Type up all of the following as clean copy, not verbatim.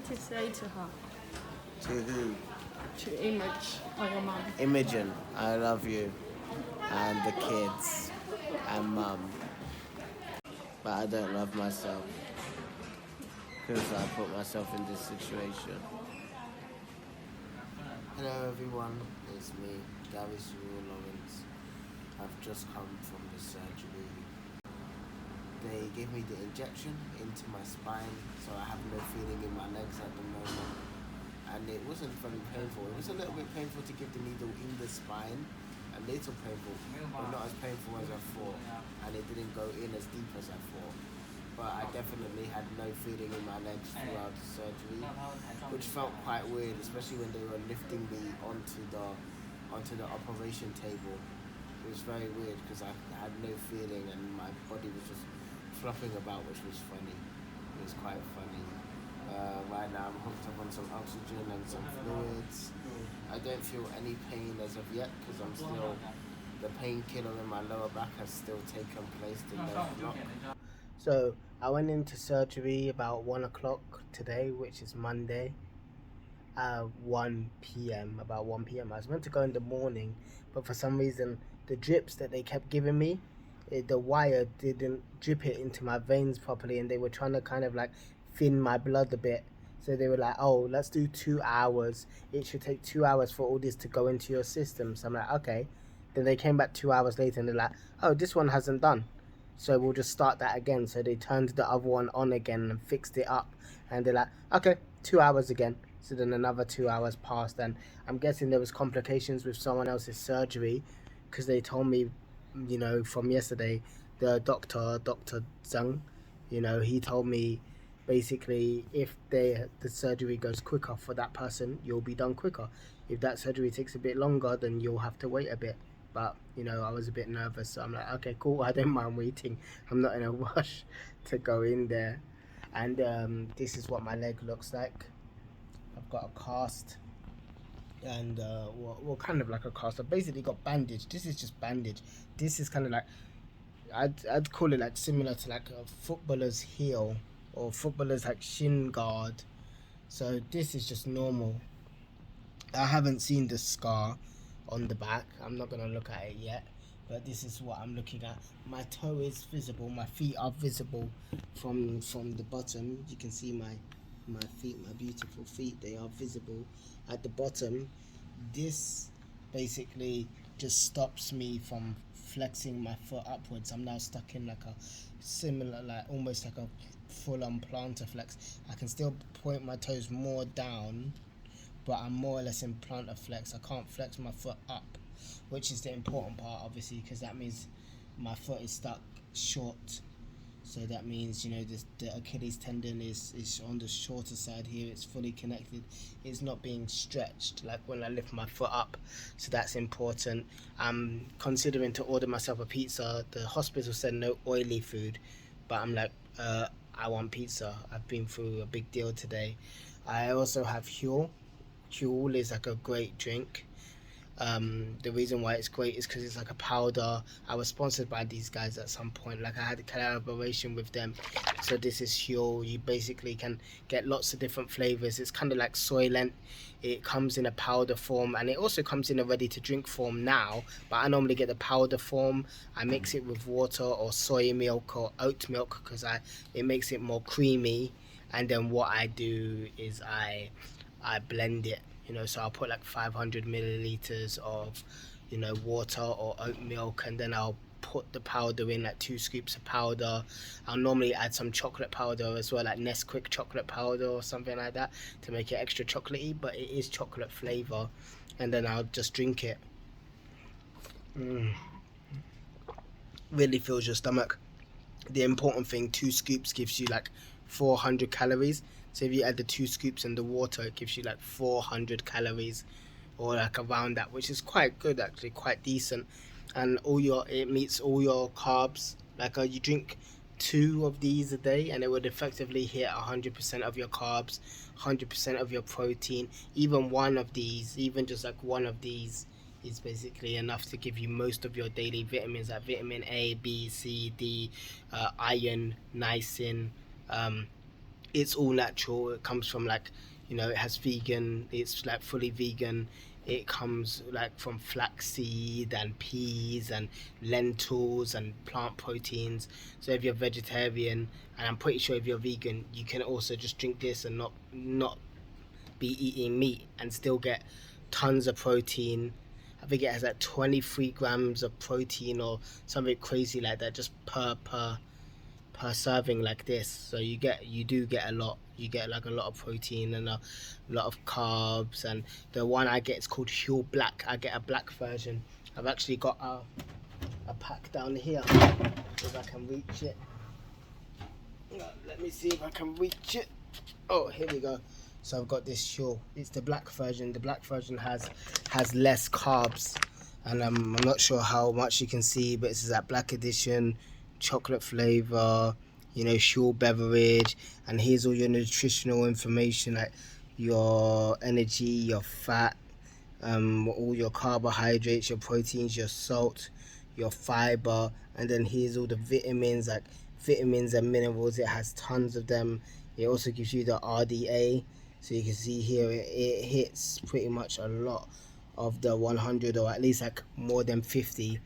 to say to her? To who? To Image or your mum? Imogen, I love you. And the kids. And mum. But I don't love myself. Because I put myself in this situation. Hello everyone, it's me, Gary Cyril Lawrence. I've just come from the surgery. They gave me the injection into my spine, so I have no feeling in my legs at the moment. And it wasn't very painful. It was a little bit painful to give the needle in the spine. A little painful, but not as painful as I thought. And it didn't go in as deep as I thought. But I definitely had no feeling in my legs throughout the surgery, which felt quite weird, especially when they were lifting me onto the operation table. It was very weird because I had no feeling and my body was just flopping about, which was funny. It was quite funny. Right now I'm hooked up on some oxygen and some fluids. I don't feel any pain as of yet because the painkiller in my lower back has still taken place to no block. So I went into surgery about 1 o'clock today, which is Monday, 1 p.m. About 1 p.m. I was meant to go in the morning, but for some reason the drips that they kept giving me, the wire didn't drip it into my veins properly, and they were trying to kind of like thin my blood a bit. So they were like, oh, let's do 2 hours. It should take 2 hours for all this to go into your system. So I'm like, okay. Then they came back 2 hours later and they're like, oh, this one hasn't done. So we'll just start that again. So they turned the other one on again and fixed it up. And they're like, okay, 2 hours again. So then another 2 hours passed. And I'm guessing there was complications with someone else's surgery. Because they told me, from yesterday, the Dr. Zhang, he told me basically if the surgery goes quicker for that person, you'll be done quicker. If that surgery takes a bit longer, then you'll have to wait a bit. But I was a bit nervous, so I'm like, okay, cool, I don't mind waiting. I'm not in a rush to go in there. And this is what my leg looks like. I've got a cast, and well, kind of like a cast. I've basically got bandage. This is just bandage. This is kind of like, I'd call it like similar to like a footballer's heel or footballer's like shin guard. So this is just normal. I haven't seen the scar on the back. I'm not gonna look at it yet, but this is what I'm looking at. My toe is visible. My feet are visible from the bottom. You can see my feet, my beautiful feet. They are visible at the bottom. This basically just stops me from flexing my foot upwards. I'm now stuck in like a similar, like almost like a full-on plantar flex. I can still point my toes more down, but I'm more or less in plantar flex. I can't flex my foot up, which is the important part, obviously, because that means my foot is stuck short. So that means, the Achilles tendon is on the shorter side here. It's fully connected. It's not being stretched like when I lift my foot up. So that's important. I'm considering to order myself a pizza. The hospital said no oily food, but I'm like, I want pizza. I've been through a big deal today. I also have Huel. Huel is like a great drink. The reason why it's great is because it's like a powder. I was sponsored by these guys at some point, like I had a collaboration with them. So this is Huel. You basically can get lots of different flavors. It's kind of like Soylent. It comes in a powder form, and it also comes in a ready to drink form now, but I normally get the powder form. I mix it with water or soy milk or oat milk because it makes it more creamy. And then what I do is I blend it. So I'll put like 500 milliliters of, water or oat milk, and then I'll put the powder in, like 2 scoops of powder. I'll normally add some chocolate powder as well, like Nesquik chocolate powder or something like that to make it extra chocolatey, but it is chocolate flavor. And then I'll just drink it. Really fills your stomach. The important thing, 2 scoops gives you like 400 calories. So if you add the 2 scoops in the water, it gives you like 400 calories or like around that, which is quite good actually, quite decent. And it meets all your carbs. Like you drink 2 of these a day and it would effectively hit 100% of your carbs, 100% of your protein. Even just like one of these is basically enough to give you most of your daily vitamins, like vitamin A, B, C, D, iron, niacin, it's all natural. It comes from like, you know, it has vegan, it's like fully vegan. It comes like from flaxseed and peas and lentils and plant proteins. So if you're vegetarian, and I'm pretty sure if you're vegan, you can also just drink this and not be eating meat and still get tons of protein. I think it has like 23 grams of protein or something crazy like that, just per serving like this. So you do get a lot. You get like a lot of protein and a lot of carbs. And the one I get is called Huel Black. I get a black version. I've actually got a pack down here if I can reach it. Let me see if I can reach it. Oh, here we go. So I've got this Huel. It's the black version. The black version has less carbs, and I'm not sure how much you can see, but this is that black edition, chocolate flavor, you know, Huel beverage. And here's all your nutritional information, like your energy, your fat, all your carbohydrates, your proteins, your salt, your fiber, and then here's all the vitamins, like vitamins and minerals. It has tons of them. It also gives you the RDA, so you can see here it hits pretty much a lot of the 100, or at least like more than 50.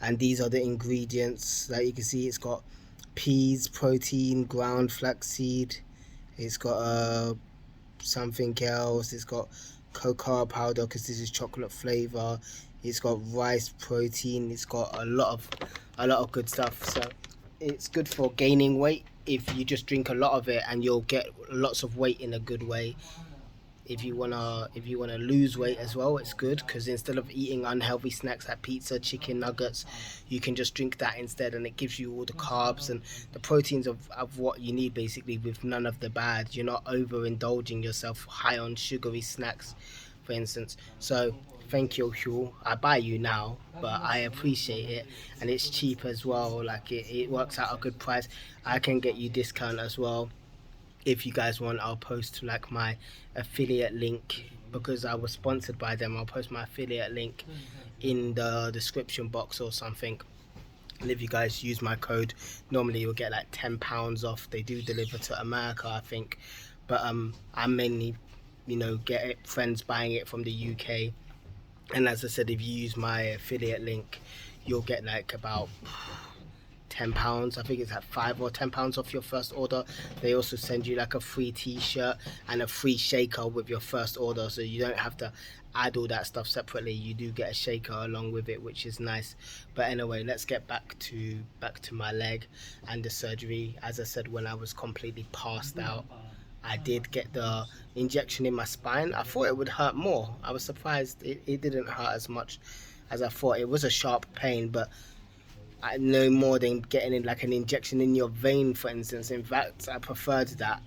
And these are the ingredients. Like you can see, it's got peas protein, ground flaxseed, it's got something else, it's got cocoa powder because this is chocolate flavor, it's got rice protein, it's got a lot of good stuff. So it's good for gaining weight if you just drink a lot of it, and you'll get lots of weight in a good way. If you wanna lose weight as well, it's good because instead of eating unhealthy snacks like pizza, chicken nuggets, you can just drink that instead, and it gives you all the carbs and the proteins of what you need, basically, with none of the bad. You're not overindulging yourself high on sugary snacks, for instance. So thank you, Huel. I buy you now, but I appreciate it, and it's cheap as well. Like it works out a good price. I can get you discount as well. If you guys want, I'll post like my affiliate link, because I was sponsored by them. I'll post my affiliate link in the description box or something, and if you guys use my code, normally you'll get like £10 off. They do deliver to America, I think, but I mainly, you know, get it friends buying it from the UK. And as I said, if you use my affiliate link, you'll get like about £10. I think it's like £5 or £10 off your first order. They also send you like a free t-shirt and a free shaker with your first order, so you don't have to add all that stuff separately. You do get a shaker along with it, which is nice. But anyway, let's get back to my leg and the surgery. As I said, when I was completely passed out, I did get the injection in my spine. I thought it would hurt more. I was surprised it didn't hurt as much as I thought. It was a sharp pain, but I no more than getting in like an injection in your vein, for instance. In fact, I preferred that.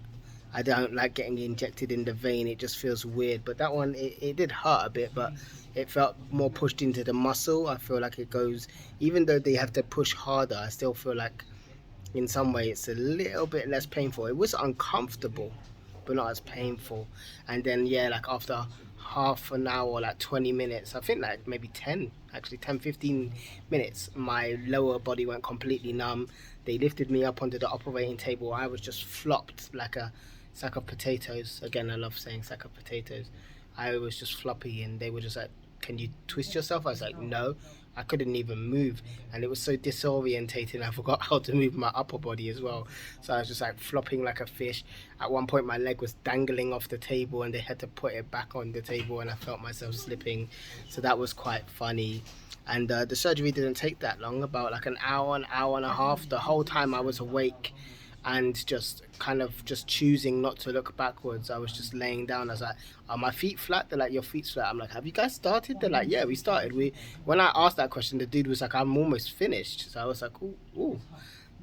I don't like getting injected in the vein. It just feels weird. But that one, it did hurt a bit, but it felt more pushed into the muscle. I feel like it goes, even though they have to push harder, I still feel like in some way it's a little bit less painful. It was uncomfortable, but not as painful. And then, yeah, like after half an hour, like 20 minutes, I think like maybe 10-15 minutes, my lower body went completely numb. They lifted me up onto the operating table. I was just flopped like a sack of potatoes. Again, I love saying sack of potatoes. I was just floppy, and they were just like, can you twist yourself? I was like, no. I couldn't even move, and it was so disorientating. I forgot how to move my upper body as well, so I was just like flopping like a fish. At one point my leg was dangling off the table, and they had to put it back on the table, and I felt myself slipping. So that was quite funny. And the surgery didn't take that long, about like an hour and a half. The whole time I was awake and just kind of just choosing not to look backwards. I was just laying down. I was like, are my feet flat? They're like, your feet's flat. I'm like, have you guys started? They're like, yeah, we started. When I asked that question, the dude was like, I'm almost finished. So I was like, ooh.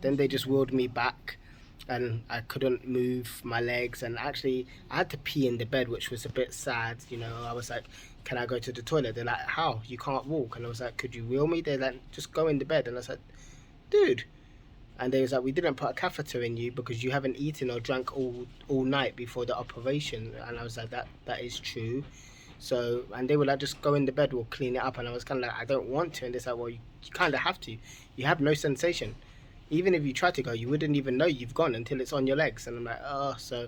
Then they just wheeled me back, and I couldn't move my legs, and actually I had to pee in the bed, which was a bit sad. You know, I was like, can I go to the toilet? They're like, how? You can't walk. And I was like, could you wheel me? They're like, just go in the bed. And I said, dude. And they was like, we didn't put a catheter in you because you haven't eaten or drank all night before the operation. And I was like, that is true. So, and they were like, just go in the bed, we'll clean it up. And I was kind of like, I don't want to. And they're like, well, you kind of have to. You have no sensation. even if you try to go, you wouldn't even know you've gone until it's on your legs. And I'm like, oh. So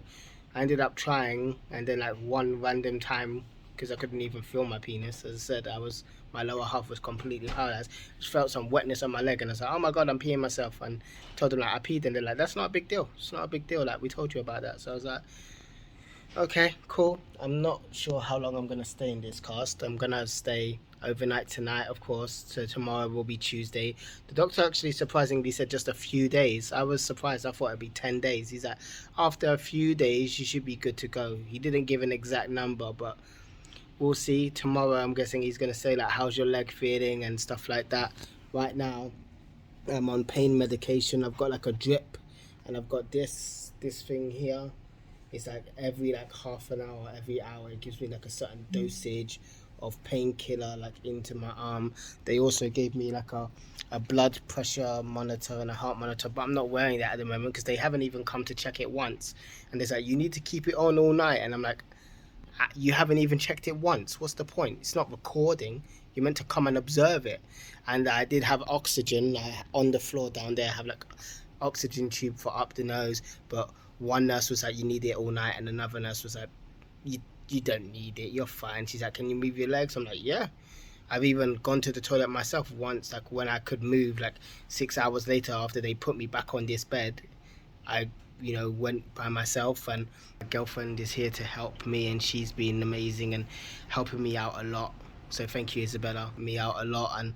I ended up trying, and then like one random time, because I couldn't even feel my penis, as I said, my lower half was completely paralyzed. Just felt some wetness on my leg, and I was like, oh my god, I'm peeing myself. And told them like I peed, and they're like, that's not a big deal. It's not a big deal. Like, we told you about that. So I was like, okay, cool. I'm not sure how long I'm gonna stay in this cast. I'm gonna stay overnight tonight, of course. So tomorrow will be Tuesday. The doctor actually surprisingly said just a few days. I was surprised. I thought it'd be 10 days. He's like, after a few days, you should be good to go. He didn't give an exact number, but we'll see. Tomorrow, I'm guessing he's gonna say like, how's your leg feeling and stuff like that. Right now, I'm on pain medication. I've got like a drip, and I've got this thing here. It's like every like half an hour, every hour, it gives me like a certain dosage of painkiller like into my arm. They also gave me like a blood pressure monitor and a heart monitor, but I'm not wearing that at the moment because they haven't even come to check it once. And they're like, you need to keep it on all night. And I'm like, you haven't even checked it once. What's the point? It's not recording. You're meant to come and observe it. And I did have oxygen on the floor down there. I have like oxygen tube for up the nose, but one nurse was like, you need it all night, and another nurse was like, you don't need it, you're fine. She's like, can you move your legs? I'm like, yeah. I've even gone to the toilet myself once, like when I could move, like 6 hours later after they put me back on this bed. I went by myself, and my girlfriend is here to help me, and she's been amazing and helping me out a lot. So thank you, Isabella, me out a lot, and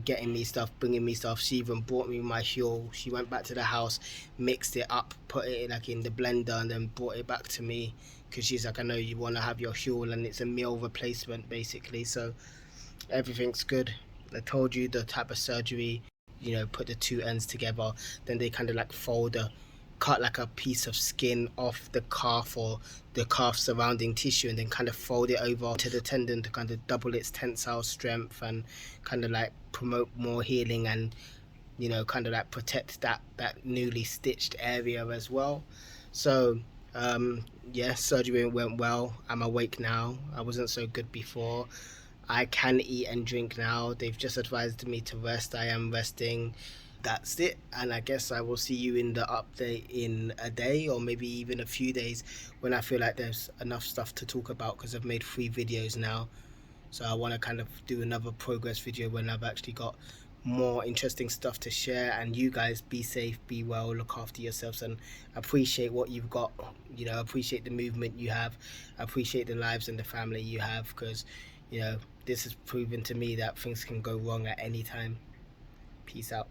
getting me stuff, bringing me stuff. She even brought me my fuel. She went back to the house, mixed it up, put it like in the blender, and then brought it back to me, because she's like, I know you want to have your fuel, and it's a meal replacement basically. So everything's good. I told you the type of surgery, put the two ends together, then they kind of like cut like a piece of skin off the calf or the calf surrounding tissue, and then kind of fold it over to the tendon to kind of double its tensile strength and kind of like promote more healing, and kind of like protect that newly stitched area as well. So yeah, surgery went well. I'm awake now. I wasn't so good before. I can eat and drink now. They've just advised me to rest. I am resting. That's it, and I guess I will see you in the update in a day, or maybe even a few days, when I feel like there's enough stuff to talk about, because I've made 3 videos now. So I want to kind of do another progress video when I've actually got more interesting stuff to share. And you guys, be safe, be well, look after yourselves, and appreciate what you've got. Appreciate the movement you have, appreciate the lives and the family you have, because this has proven to me that things can go wrong at any time. Peace out.